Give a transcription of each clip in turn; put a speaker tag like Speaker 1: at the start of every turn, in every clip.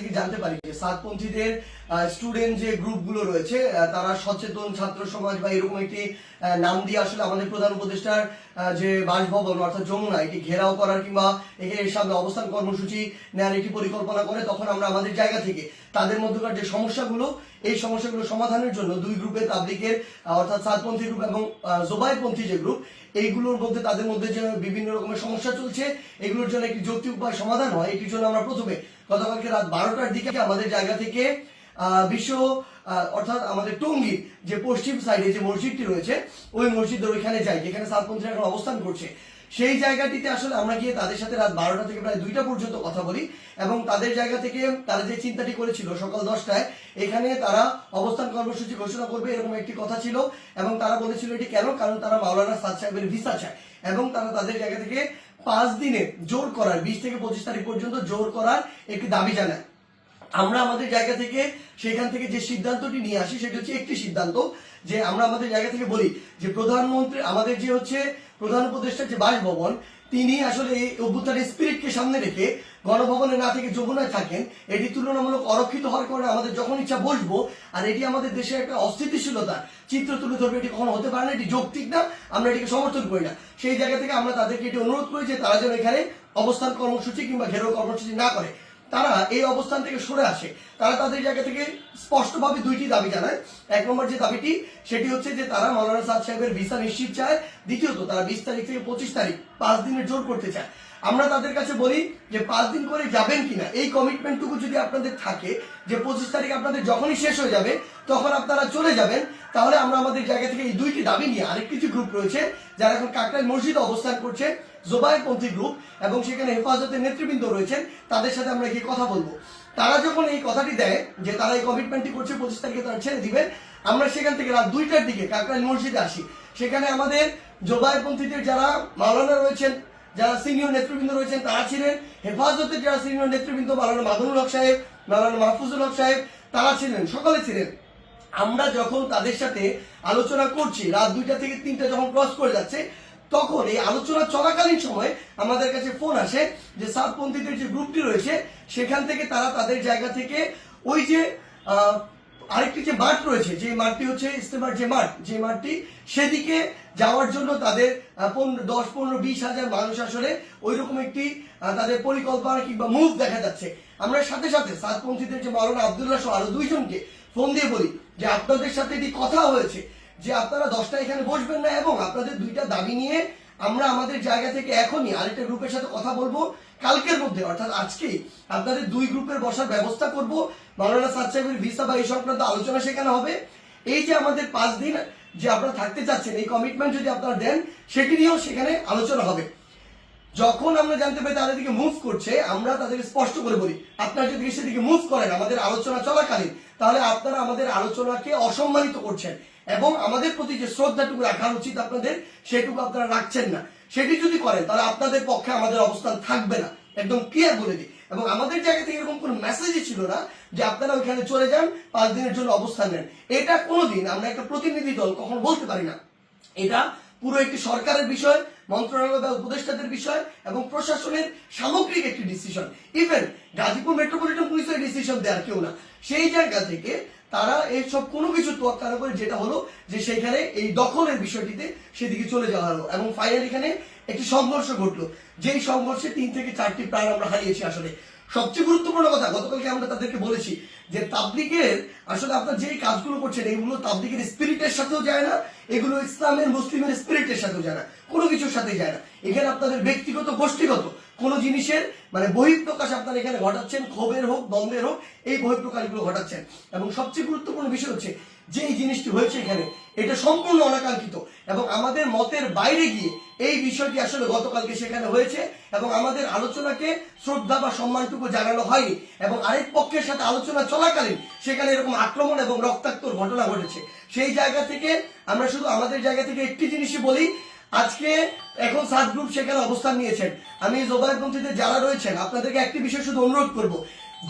Speaker 1: থেকে জানতে পারি যে সাতপন্থীদের স্টুডেন্ট যে গ্রুপগুলো রয়েছে তারা সচেতন ছাত্র সমাজ বা এরকম একটি নাম দিয়ে আসলে আমাদের প্রধান উপদেষ্টার যে বাসভবন অর্থাৎ যমুনা এটি ঘেরাও করার কিংবা এর সামনে অবস্থান কর্মসূচি নেওয়ার একটি পরিকল্পনা করে, তখন আমরা আমাদের জায়গা থেকে তাদের মধ্যকার যে সমস্যাগুলো এই সমস্যাগুলো সমাধানের জন্য দুই গ্রুপে তাবলিগের অর্থাৎ সাতপন্থী গ্রুপ এবং জোবায়েরপন্থী যে গ্রুপ এইগুলোর মধ্যে তাদের মধ্যে যে বিভিন্ন রকমের সমস্যা চলছে এগুলোর জন্য একটি যৌক্তিক উপায় সমাধান হয়, এটির জন্য আমরা প্রথমে গতকালকে রাত 12টার দিকে আমাদের জায়গা থেকে বিশ্ব অর্থাৎ আমাদের টঙ্গীর যে পশ্চিম সাইডে যে মসজিদটি রয়েছে ওই মসজিদের ওইখানে যাই, যেখানে সাতপন্থীরা এখন অবস্থান করছে। সেই জায়গাটিতে আসলে আমরা গিয়ে তাদের সাথে রাত 12টা থেকে প্রায় 2টা পর্যন্ত কথা বলি এবং তাদের জায়গা থেকে তারা যে চিন্তাটি করেছিল সকাল 10টায় এখানে তারা অবস্থান কর্মসূচি ঘোষণা করবে এরকম একটি কথা ছিল এবং তারা বলেছিল এটি কেন, কারণ তারা মাওলানা সাদ সাহেবের ভিসা চায় এবং তারা তাদের জায়গা থেকে 5 দিনে জোর করার 20 থেকে 25 তারিখ পর্যন্ত জোর করার একটি দাবি জানায়। আমরা আমাদের জায়গা থেকে সেখান থেকে যে সিদ্ধান্তটি নিয়ে আসি সেটি হচ্ছে একটি সিদ্ধান্ত, যে আমরা আমাদের জায়গা থেকে বলি যে প্রধানমন্ত্রী আমাদের যে হচ্ছে প্রধান উপদেষ্টার যে বাসভবন তিনি আসলে এই অভ্যুত্থানের স্পিরিটকে সামনে রেখে গণভবনে না থেকে যমুনায় থাকেন, এটি তুলনামূলক অরক্ষিত হওয়ার কারণে আমাদের যখন ইচ্ছা বসবো আর এটি আমাদের দেশের একটা অস্থিতিশীলতার চিত্র তুলে ধরবে, এটি কখনো হতে পারে না, এটি যৌক্তিক না, আমরা এটিকে সমর্থন করি না। সেই জায়গা থেকে আমরা তাদেরকে এটি অনুরোধ করি যে তারা যেন এখানে অবস্থান কর্মসূচি কিংবা ঘেরাও কর্মসূচি না করে, তারা এই অবস্থান থেকে সরে আসে। তারা তাদের জায়গা থেকে স্পষ্টভাবে দুইটি দাবি জানায়। এক নম্বর যে দাবিটি সেটি হচ্ছে যে তারা মাওলানা সাদ সাহেবের ভিসা নিশ্চিত চায়, দ্বিতীয়ত তারা 20 তারিখ থেকে 25 তারিখ 5 দিনের জোর করতে চায়। আমরা তাদের কাছে বলি যে 5 দিন করে যাবেন কিনা এই কমিটমেন্টটুকু যদি আপনাদের থাকে যে 25 তারিখ আপনাদের যখনই শেষ হয়ে যাবে তখন আপনারা চলে যাবেন, তাহলে আমরা আমাদের জায়গা থেকে এই দুইটি দাবি নিয়ে আরেকটি যে গ্রুপ রয়েছে যারা এখন কাকরাইল মসজিদে অবস্থান করছে জোবায়েরপন্থী গ্রুপ এবং সেখানে হেফাজতের নেতৃবৃন্দ রয়েছেন তাদের সাথে আমরা গিয়ে কথা বলবো। তারা যখন এই কথাটি দেয় যে তারা এই কমিটমেন্টটি করছে 25 তারিখে তারা ছেড়ে দিবে, আমরা সেখান থেকে রাত 2টার দিকে কাকরাইল মসজিদে আসি। সেখানে আমাদের জোবায়েরপন্থীদের যারা মাওলানা রয়েছেন, যারা সিনিয়র নেতৃবৃন্দ রয়েছেন তারা ছিলেন, হেফাজতের যারা সিনিয়র নেতৃবৃন্দ মাওলানা মাদুনুল হক সাহেব, মাওলানা মাহফুজুল হক সাহেব তারা ছিলেন, সকলে ছিলেন। আমরা যখন তাদের সাথে আলোচনা করছি রাত 2টা থেকে 3টা যখন ক্রস করে যাচ্ছে তখন এই আলোচনা চলাকালীন সময় আমাদের কাছে ফোন আসে যে সাতপন্থীদের যে গ্রুপটি রয়েছে সেখান থেকে তারা তাদের জায়গা থেকে ওই যে আরেকটি যে মাঠ রয়েছে, যে মাঠটি হচ্ছে ইস্তেমার যে মাঠ, যে মাঠটি সেদিকে যাওয়ার জন্য তাদের 10-15-20 হাজার মানুষ আসলে ওইরকম একটি তাদের পরিকল্পনা কিংবা মুভ দেখা যাচ্ছে। আমরা সাথে সাথে সাতপন্থীদের যে মাওলানা আব্দুল্লাহ সহ আরো 2 জনকে ফোন দিয়ে বলি যে আপনাদের সাথে এটি কথা হয়েছে যে আপনারা 10টা এখানে বসবেন না এবং আপনাদের 2টা দাবি নিয়ে আমরা আমাদের জায়গা থেকে এখনই আরেকটা গ্রুপের সাথে কথা বলবো, কালকের মধ্যে অর্থাৎ আজকেই আপনাদের 2 গ্রুপের বসার ব্যবস্থা করব, মাওলানা সাদ সাহেবের ভিসা বা এই সংক্রান্ত আলোচনা সেখানে হবে। এই যে আমাদের 5 দিন যে আপনারা থাকতে চাচ্ছেন এই কমিটমেন্ট যদি আপনারা দেন সেটি নিয়েও সেখানে আলোচনা হবে। যখন আমরা জানতে পারি তাদের দিকে মুভ করছে আমরা তাদেরকে স্পষ্ট করে বলি আপনারা যদি সেদিকে মুভ করেন আমাদের আলোচনা চলাকালীন তাহলে আপনারা আমাদের আলোচনাকে অসম্মানিত করছেন এবং আমাদের প্রতি যে শ্রদ্ধাটুকু রাখা উচিত আপনাদের সেটুকু আপনারা রাখছেন না। সেটি যদি করেন তাহলে আপনাদের পক্ষে আমাদের অবস্থান থাকবে না, একদম ক্লিয়ার বলে দিই। এবং আমাদের জায়গা থেকে এরকম কোনো মেসেজই ছিল না যে আপনারা ওইখানে চলে যান 5 দিনের জন্য অবস্থান নেন। এটা কোনোদিন আমরা একটা প্রতিনিধি দল কখনো বলতে পারি না। এটা পুরো একটি সরকারের বিষয়, মন্ত্রণালয় বা উপদেষ্টাদের বিষয় এবং প্রশাসনের সামগ্রিক একটি ডিসিশন। ইভেন গাজীপুর মেট্রোপলিটন পুলিশের ডিসিশন দেওয়ার কেউ না। সেই জায়গা থেকে তারা এই সব কোনো কিছু তোয়াক্কা না করে যেটা হলো যে সেখানে এই দখলের বিষয়টিতে সেদিকে চলে যাওয়া হলো এবং ফাইনাল এখানে একটি সংঘর্ষ ঘটলো, যেই সংঘর্ষে 3 থেকে 4টি প্রাণ আমরা হারিয়েছি। আসলে সবচেয়ে গুরুত্বপূর্ণ কথা গতকালকে আমরা তাদেরকে বলেছি যে তাবলিগের আসলে আপনারা যেই কাজগুলো করছেন এগুলো তাবলিগের স্পিরিটের সাথেও যায় না, এগুলো ইসলামের মুসলিমের স্পিরিটের সাথেও যায় না, কোনো কিছুর সাথে যায় না। এখানে আপনাদের ব্যক্তিগত গোষ্ঠীগত কোন জিনিসের মানে বহিঃপ্রকাশ আপনারা এখানে ঘটাচ্ছেন, ক্ষোভের হোক দ্বন্দ্বের হোক এই বহিঃপ্রকাশগুলো ঘটাচ্ছেন। এবং সবচেয়ে গুরুত্বপূর্ণ বিষয় হচ্ছে যে এই জিনিসটি হয়েছে এখানে এটা সম্পূর্ণ অনাকাঙ্ক্ষিত এবং আমাদের মতের বাইরে গিয়ে এই বিষয়টি আসলে গতকালকে সেখানে হয়েছে এবং আমাদের আলোচনাকে শ্রদ্ধা বা সম্মানটুকু জানানো হয়নি এবং আরেক পক্ষের সাথে আলোচনা চলাকালীন সেখানে এরকম আক্রমণ এবং রক্তাক্তর ঘটনা ঘটেছে। সেই জায়গা থেকে আমরা শুধু আমাদের জায়গা থেকে একটি জিনিসই বলি, আজকে এখন 7 গ্রুপ সেখানে অবস্থান নিয়েছেন। আমি জোবায়েরপন্থীদের যারা রয়েছেন আপনাদেরকে একটি বিষয় শুধু অনুরোধ করব,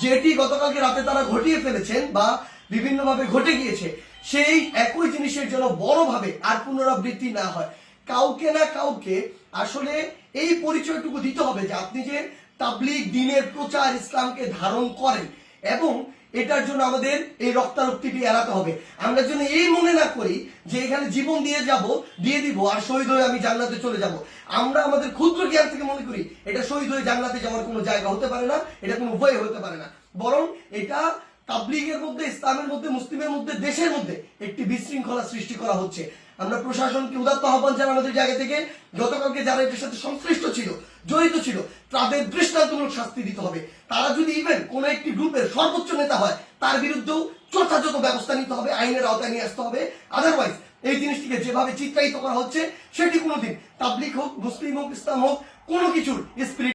Speaker 1: যেটি গতকালকে রাতে তারা ঘটিয়ে ফেলেছেন বা বিভিন্নভাবে ঘটে গিয়েছে সেই একই জিনিসের জন্য বড়ভাবে আর পুনরাবৃত্তি না হয়। কাউকে না কাউকে আসলে এই পরিচয়টুকু দিতে হবে যে আপনি যে তাবলিগ দ্বীনের প্রচার ইসলামকে ধারণ করেন এবং এটার জন্য আমাদের এই রক্তারক্তিটি এড়াতে হবে। আমরা যেন এই মনে না করি যে এখানে জীবন দিয়ে দিব আর শহীদ হয়ে আমি জান্নাতে চলে যাব। আমরা আমাদের ক্ষুদ্র জ্ঞান থেকে মনে করি এটা শহীদ হয়ে জান্নাতে যাওয়ার কোনো জায়গা হতে পারে না, এটা কোনো উপায় হতে পারে না, বরং এটা তাবলীগের মধ্যে, ইসলামের মধ্যে, মুসলিমের মধ্যে, দেশের মধ্যে একটি বিশৃঙ্খলা সৃষ্টি করা হচ্ছে। আমরা প্রশাসনকে উদাত্ত আহ্বান জানানোর জায়গা থেকে গতকালকে যারা এটার সাথে সংশ্লিষ্ট ছিল, জড়িত ছিল, তাদের দৃষ্টান্তমূলক শাস্তি দিতে হবে। তারা যদি ইভেন কোন একটি গ্রুপের সর্বোচ্চ নেতা হয় তার বিরুদ্ধেও যথাযথ ব্যবস্থা নিতে হবে, আইনের আওতায় নিয়ে আসতে হবে। আদারওয়াইজ এই জিনিসটিকে যেভাবে চিত্রায়িত করা হচ্ছে সেটি কোনোদিন তাবলীগ হোক, মুসলিম হোক, ইসলাম হোক, কোনো কিছুর স্পিরিট